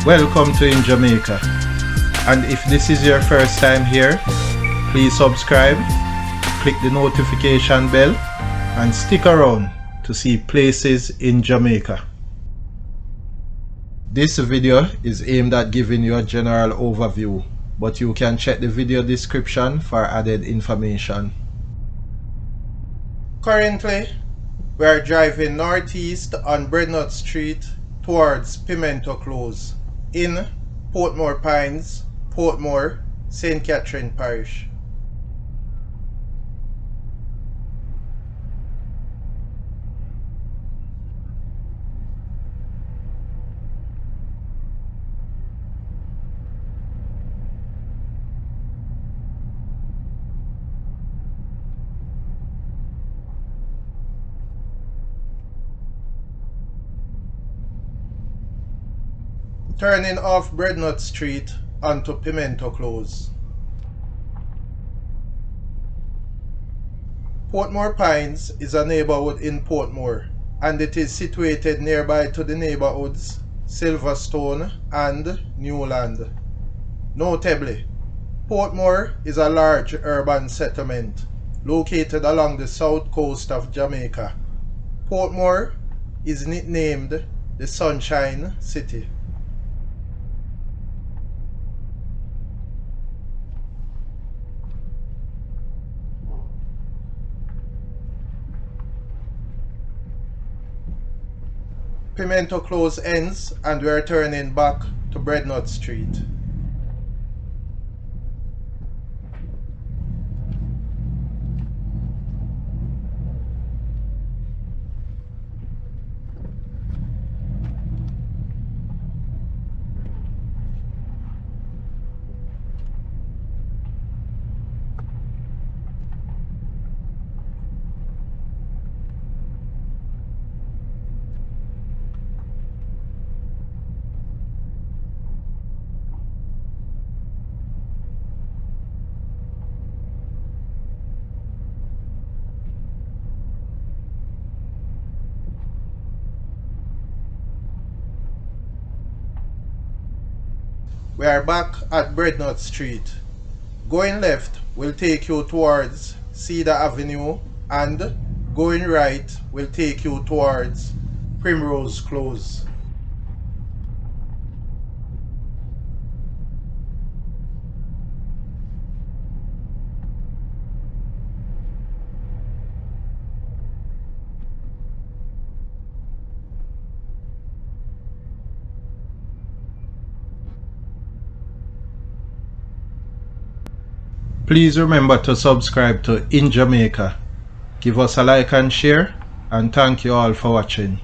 Welcome to InJamaica, and if this is your first time here, please subscribe, click the notification bell and stick around to see places in Jamaica. This video is aimed at giving you a general overview, but you can check the video description for added information. Currently, we are driving northeast on Breadnut Street towards Pimento Close in Portmore Pines, Portmore, St. Catherine Parish. Turning off Breadnut Street onto Pimento Close. Portmore Pines is a neighborhood in Portmore, and it is situated nearby to the neighborhoods Silverstone and Newland. Notably, Portmore is a large urban settlement located along the south coast of Jamaica. Portmore is nicknamed the Sunshine City. Pimento Close ends and we are turning back to Breadnut Street. We are back at Breadnut Street. Going left will take you towards Cedar Avenue, and going right will take you towards Primerose Close. Please remember to subscribe to InJamaica. Give us a like and share, and thank you all for watching.